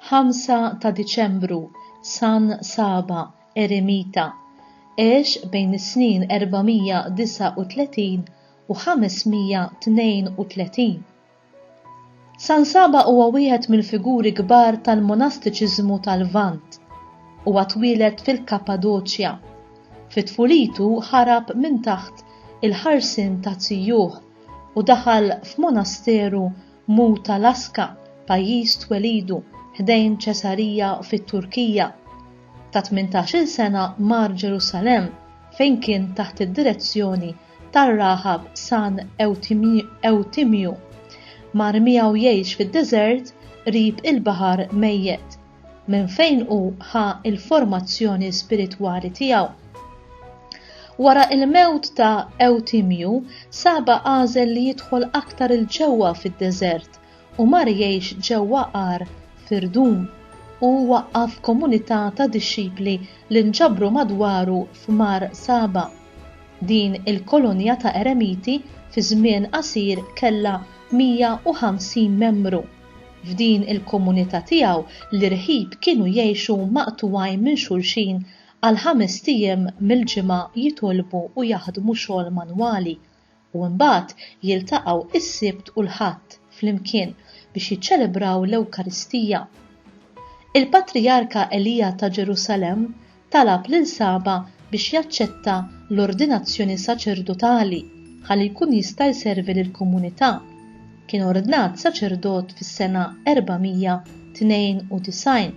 5 ta' Diċembru, San Saba, eremita, għex bejn is-snin 439 u 532. San Saba huwa wieħed mill-figuri kbar tal-monastiċiżmu tal-Lvant. Huwa twieled fil-Kappadoċja. Fit-tfulitu ħarab minn taħt il-ħarsien ta' Tzijuh u daħal f'monasteru Mutalaska, pajjiż twelidu, ħdejn Ċesarija fit-Turkija. Ta' 18-il sena mar Ġerusalemm fejn kien taħt id-direzzjoni tar-raħab San Eutimju. Mar miegħu jgħix fid-deżert qrib il-Baħar Mejjed, minn fejn hu ħa il-formazzjoni spiritwali tiegħu. Wara il-mewt ta' Eutimju, Saba għażel li jidħol aktar il-ġewwa fid-deżert u mar jgħix ġewwa qar Firdum u waqqaf komunità ta' dixxipli li nġabru madwaru f'Mar Saba. Din il-kolonja ta' eremiti fi żmien qasir kellha 150 membru. F'din il-komunità tiegħu l-irħib kienu jgħixu maqtuwajn minn xulxin għal 5 ijiem mill-ġimgħa jitolbu u jaħdmu xogħol manwali u mbagħad jiltaqgħu is-Sibt u l-Ħadd flimkien biex jiċċelebraw l-Ewkaristija. Il-Patriarka Elija ta' Ġerusalemm talab lil Saba biex jaċċetta l-ordinazzjoni saċerdotali ħalli jkun jista' jservi lill-komunità. Kien ordnat saċerdot fis-sena 492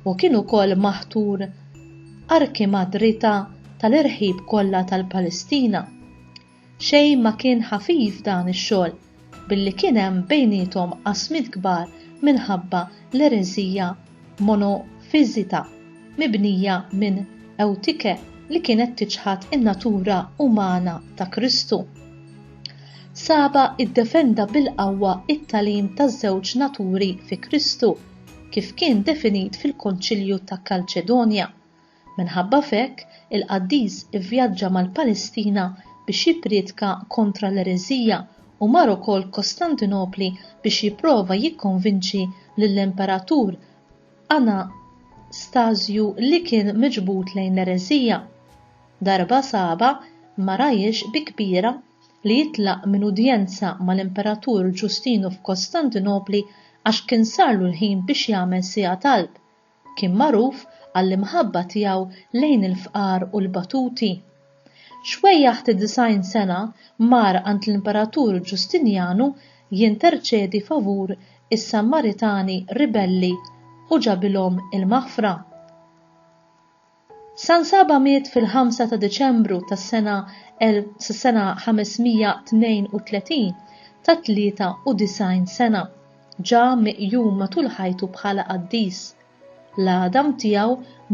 u kien ukoll maħtur arkimadrita tal-irħib kollha tal-Palestina. Xejn ma kien ħafif dan ix-xogħol billi kien hemm bejniethom qasmiet kbar minħabba l-ereżija monofiżita mibnija minn Ewtike li kienet tiġħad in-natura umana ta' Kristu. Saba iddefenda bil-qawwa it-tagħlim taż-żewġ naturi fi Kristu kif kien definit fil-Konċilju ta' Kalċedonja. Minħabba f'hekk il-Qaddis ivvjaġġa mal-Palestina biex jippredika kontra l-ereżija u mar ukoll Kostantinopli biex jipprova jikkonvinċi lill-Imperatur Anastasju li kien miġbud lejn l-ereżija. Darba Saba ma rajiex bi kbira li jitlaq minn udjenza mal-Imperatur Ġustinu f'Kostantinopli għax kien sarlu l-ħin biex jagħmel sija talb. Kien magħruf għall-imħabba tiegħu lejn il-fqar u l-batuti. Xwejja ħt 90 sena mar għand l-Imperatur Ġustinjanu jinterċedi favur is-Sammaritani ribelli u ġabilhom il-maħfra. San Saba miet fil-5 ta' Diċembru tas-sena 532 ta' 93 sena. Ġa miqjum matul ħajtu bħala Qaddis. L-għadam tiegħu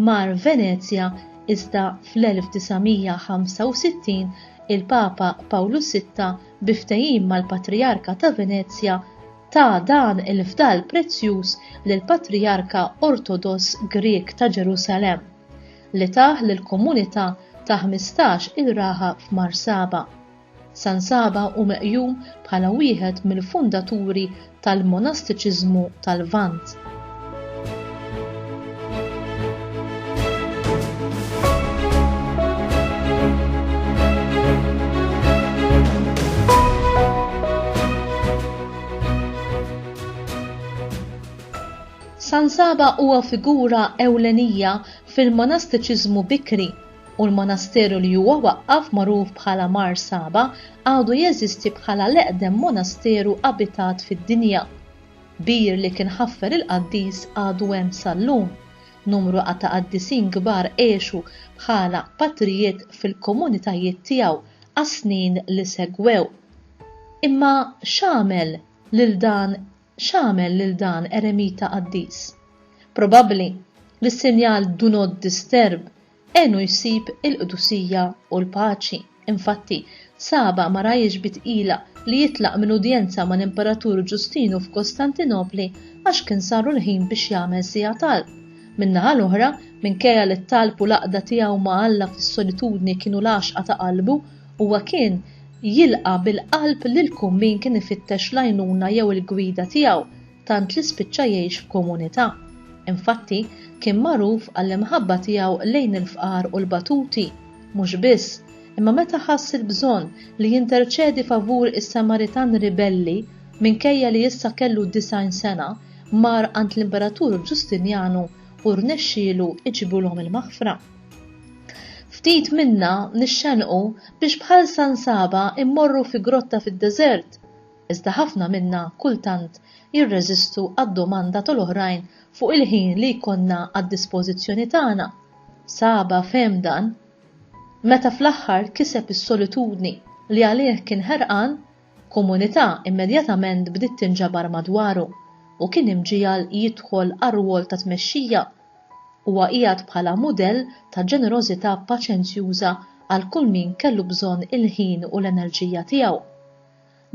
mar Venezja iżda fl-1965 il-Papa Pawlu VI biftehim mal-Patriarka ta' Venezja ta' dan il-fdal prezzjuż lill-Patriarka Ortodoss Grek ta' Ġerusalemm li taħ lill-komunità ta' 15 il-raħa f'Mar Saba. San Saba hu meqjum bħala wieħed mill-fundaturi tal-monastiċiżmu tal-Lvant. San Saba huwa figura ewlenija fil-monastiċiżmu bikri u l-monasteru li huwa waqqaf magħruf bħala Mar Saba għadu jeżisti bħala l-eqdem monasteru abitat fid-dinja. Bir li kien ħaffer il-Qaddis għadu hemm sal-lum. Numru ta' qaddisin kbar għexu bħala patrijiet fil-komunitajiet tiegħu għas-snin li segwew. Imma x'għamel lil dan eremita Qaddis? Probabbli li s-sinjal do not disturb enu jsib il-qdusija u l-paċi. Infatti, Saba ma rajiex bitqila li jitlaq minn udjenza mal-Imperatur Ġustinu f'Kostantinopli għax kien saru l-ħin biex jagħmel sija talb. Minnaħa l-oħra, minkejja li t-talb u l-aqda tiegħu ma' Alla fis-solitudni kienu l-għaxqa ta' qalbu, huwa kien jilqa bil-qalb lil kum min kien ifittex l-għajnuna jew il-gwida tiegħu tant li spiċċa jgħix f'komunità. Infatti, kien magħruf għall-imħabba tiegħu lejn il-fqar u l-batuti, mhux biss, imma meta ħass il-bżonn li jinterċedi favur is-Samaritan ribelli minkejja li issa kellu 90 sena, mar għand l-Imperatur Ġustinjanu u rnexxielu iġibulhom il-maħfra. Ftit minna nixxenqu biex bħal Saba immorru fi grotta fid-deżert, iżda ħafna minna kultant jirreżistu għad-domanda tal-oħrajn fuq il-ħin li jkollna għad-dispożizzjoni tagħna. Saba fehem dan meta fl-aħħar kiseb is-solitudni li għalih kien ħerqan, komunità immedjatament bdiet tinġabar madwaru u kien imġiegħal jidħol għar-rwol ta' tmexxija huwa qiegħed bħala mudell ta' ġenerożità paċenzjuża għal kull min kellu bżonn il-ħin u l-enerġija tiegħu.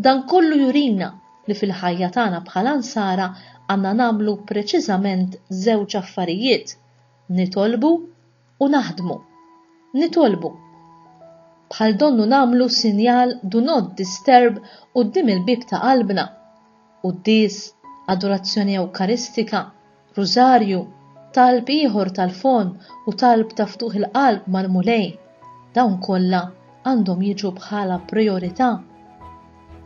Dan kollu jurina li fil-ħajja tagħna bħala nsara għandna nagħmlu preċiżament żewġ affarijiet: nitolbu u naħdmu. Nitolbu. Bħal donnu nagħmlu sinjal do not disturb quddiem il-bib ta' qalbna. Quddis, adorazzjoni ewkaristika, rużarju, talb ieħor tal-fon u talb ta' ftuħ il-qalb mal-mulej. Dawn kollha għandhom jiġu bħala priorità.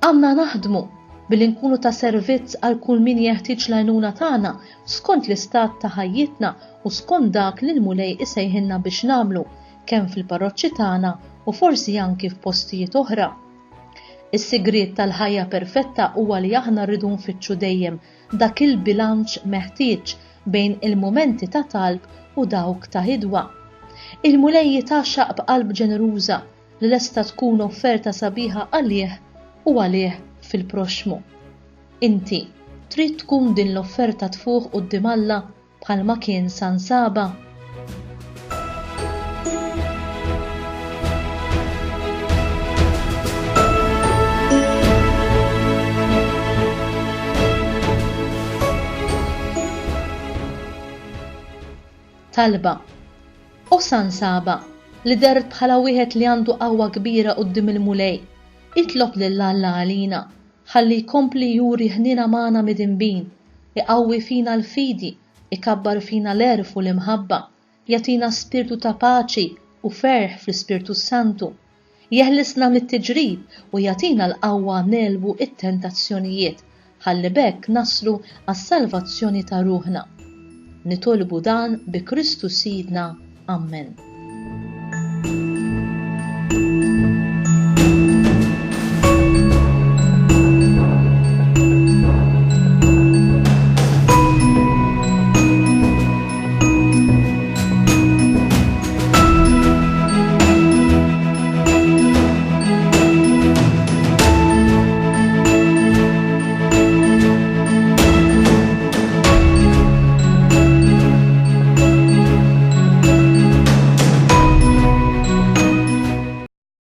Għandna naħdmu billi nkunu ta' servizz għal kull min jeħtieġ l-għajnuna tagħna skont l-istat ta' ħajjitna u skont dak li l-mulej isejħilna biex nagħmlu kemm fil-parroċċi tagħna u forsi anki f'postijiet oħra. Is-sigriet tal-ħajja perfetta huwa li aħna rridu nfittxu dejjem dak il-bilanċ meħtieġ bejn il-mumenti ta' talb u dawk ta' ħidwa. Il-mulej jitaxxaq b'qalb ġeneruża li lesta tkun offerta sabiħa għalih u għalih fil-proxmu. Inti trid tkun din l-offerta tfuq quddiem Alla bħalma kien Saba. Talba. U Saba li dert bħala wieħed li għandu qawwa kbira quddiem il-mulej, itlob lil Alla għalina ħalli jkompli juri ħnina magħna midinbin, iqawwi fina l-fidi, ikabbar fina l-erf u l-imħabba, jagħtina spirtu ta' paċi u ferħ fl-Ispirtu Santu, jeħlisna mit-tiġrib u jagħtina l-qawwa nelbu it-tentazzjonijiet ħalli bekk naslu għas-salvazzjoni ta' ruħna. Nitolbu dan bi Kristu Sidna. Amen.